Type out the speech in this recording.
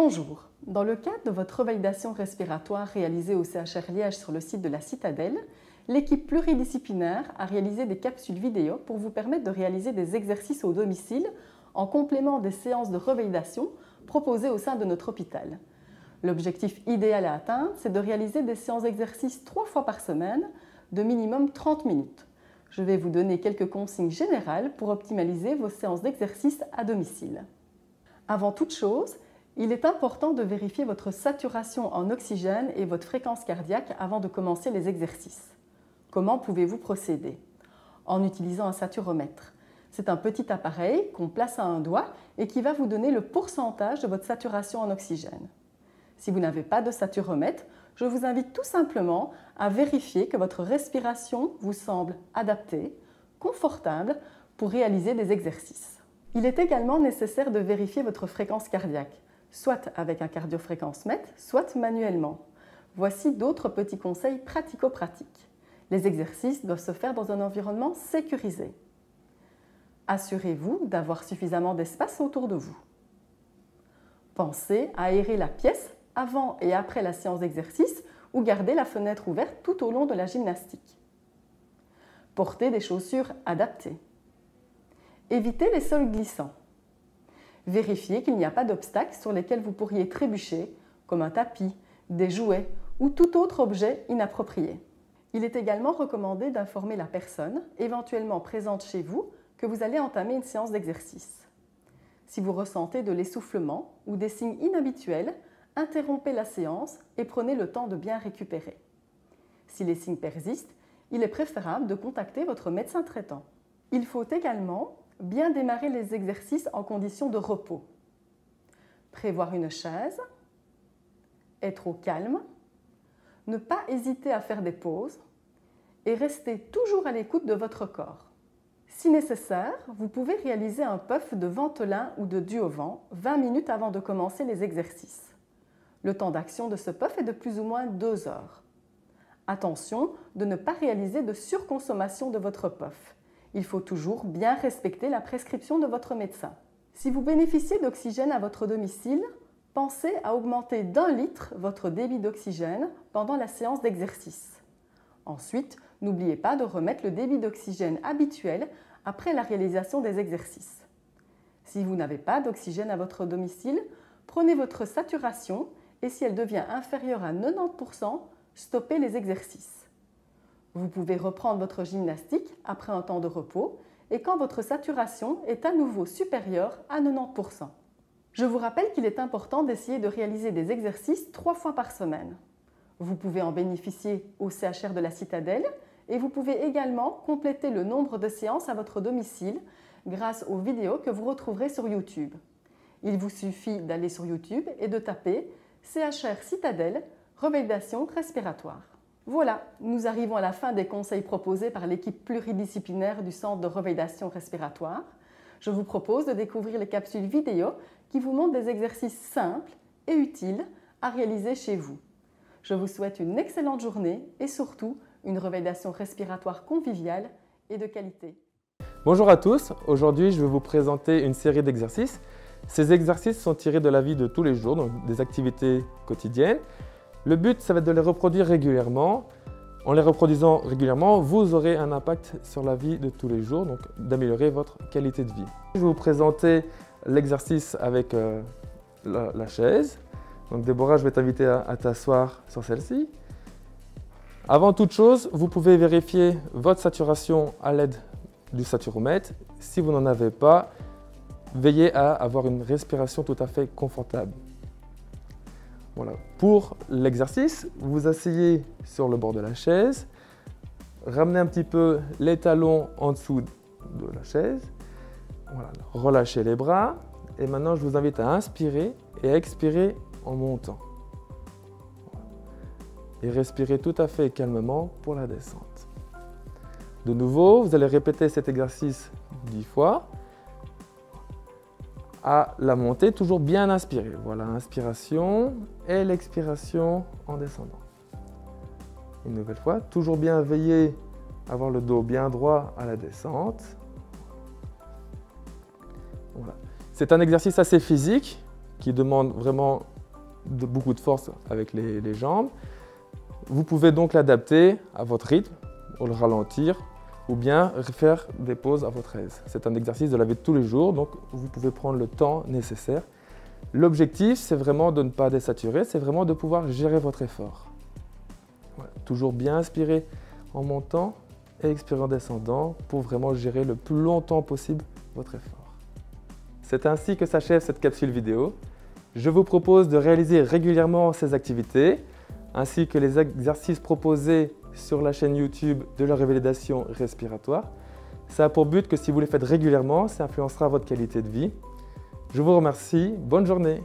Bonjour, dans le cadre de votre revalidation respiratoire réalisée au CHR Liège sur le site de la Citadelle, l'équipe pluridisciplinaire a réalisé des capsules vidéo pour vous permettre de réaliser des exercices au domicile en complément des séances de revalidation proposées au sein de notre hôpital. L'objectif idéal à atteindre, c'est de réaliser des séances d'exercice 3 fois par semaine de minimum 30 minutes. Je vais vous donner quelques consignes générales pour optimaliser vos séances d'exercice à domicile. Avant toute chose, il est important de vérifier votre saturation en oxygène et votre fréquence cardiaque avant de commencer les exercices. Comment pouvez-vous procéder? En utilisant un saturomètre. C'est un petit appareil qu'on place à un doigt et qui va vous donner le pourcentage de votre saturation en oxygène. Si vous n'avez pas de saturomètre, je vous invite tout simplement à vérifier que votre respiration vous semble adaptée, confortable pour réaliser des exercices. Il est également nécessaire de vérifier votre fréquence cardiaque, soit avec un cardiofréquencemètre, soit manuellement. Voici d'autres petits conseils pratico-pratiques. Les exercices doivent se faire dans un environnement sécurisé. Assurez-vous d'avoir suffisamment d'espace autour de vous. Pensez à aérer la pièce avant et après la séance d'exercice ou garder la fenêtre ouverte tout au long de la gymnastique. Portez des chaussures adaptées. Évitez les sols glissants. Vérifiez qu'il n'y a pas d'obstacles sur lesquels vous pourriez trébucher, comme un tapis, des jouets ou tout autre objet inapproprié. Il est également recommandé d'informer la personne, éventuellement présente chez vous, que vous allez entamer une séance d'exercice. Si vous ressentez de l'essoufflement ou des signes inhabituels, interrompez la séance et prenez le temps de bien récupérer. Si les signes persistent, il est préférable de contacter votre médecin traitant. Il faut également bien démarrer les exercices en conditions de repos. Prévoir une chaise, être au calme, ne pas hésiter à faire des pauses et rester toujours à l'écoute de votre corps. Si nécessaire, vous pouvez réaliser un puff de ventolin ou de du-au-vent 20 minutes avant de commencer les exercices. Le temps d'action de ce puff est de plus ou moins 2 heures. Attention de ne pas réaliser de surconsommation de votre puff. Il faut toujours bien respecter la prescription de votre médecin. Si vous bénéficiez d'oxygène à votre domicile, pensez à augmenter d'1 litre votre débit d'oxygène pendant la séance d'exercice. Ensuite, n'oubliez pas de remettre le débit d'oxygène habituel après la réalisation des exercices. Si vous n'avez pas d'oxygène à votre domicile, prenez votre saturation et si elle devient inférieure à 90%, stoppez les exercices. Vous pouvez reprendre votre gymnastique après un temps de repos et quand votre saturation est à nouveau supérieure à 90%. Je vous rappelle qu'il est important d'essayer de réaliser des exercices 3 fois par semaine. Vous pouvez en bénéficier au CHR de la Citadelle et vous pouvez également compléter le nombre de séances à votre domicile grâce aux vidéos que vous retrouverez sur YouTube. Il vous suffit d'aller sur YouTube et de taper CHR Citadelle, revalidation respiratoire. Voilà, nous arrivons à la fin des conseils proposés par l'équipe pluridisciplinaire du Centre de revalidation respiratoire. Je vous propose de découvrir les capsules vidéo qui vous montrent des exercices simples et utiles à réaliser chez vous. Je vous souhaite une excellente journée et surtout une revalidation respiratoire conviviale et de qualité. Bonjour à tous, aujourd'hui je vais vous présenter une série d'exercices. Ces exercices sont tirés de la vie de tous les jours, donc des activités quotidiennes. Le but, ça va être de les reproduire régulièrement. En les reproduisant régulièrement, vous aurez un impact sur la vie de tous les jours, donc d'améliorer votre qualité de vie. Je vais vous présenter l'exercice avec la chaise. Donc Déborah, je vais t'inviter à t'asseoir sur celle-ci. Avant toute chose, vous pouvez vérifier votre saturation à l'aide du saturomètre. Si vous n'en avez pas, veillez à avoir une respiration tout à fait confortable. Voilà. Pour l'exercice, vous vous asseyez sur le bord de la chaise, ramenez un petit peu les talons en dessous de la chaise, voilà. Relâchez les bras et maintenant je vous invite à inspirer et à expirer en montant. Voilà. Et respirez tout à fait calmement pour la descente. De nouveau, vous allez répéter cet exercice 10 fois. À la montée, toujours bien inspirer. Voilà, inspiration et l'expiration en descendant. Une nouvelle fois, toujours bien veiller à avoir le dos bien droit à la descente. Voilà. C'est un exercice assez physique qui demande vraiment beaucoup de force avec les jambes. Vous pouvez donc l'adapter à votre rythme, ou le ralentir, ou bien faire des pauses à votre aise. C'est un exercice de la vie de tous les jours, donc vous pouvez prendre le temps nécessaire. L'objectif, c'est vraiment de ne pas désaturer, c'est vraiment de pouvoir gérer votre effort. Voilà. Toujours bien inspirer en montant et expirer en descendant pour vraiment gérer le plus longtemps possible votre effort. C'est ainsi que s'achève cette capsule vidéo. Je vous propose de réaliser régulièrement ces activités, ainsi que les exercices proposés sur la chaîne YouTube de la révalidation respiratoire. Ça a pour but que si vous les faites régulièrement, ça influencera votre qualité de vie. Je vous remercie, bonne journée.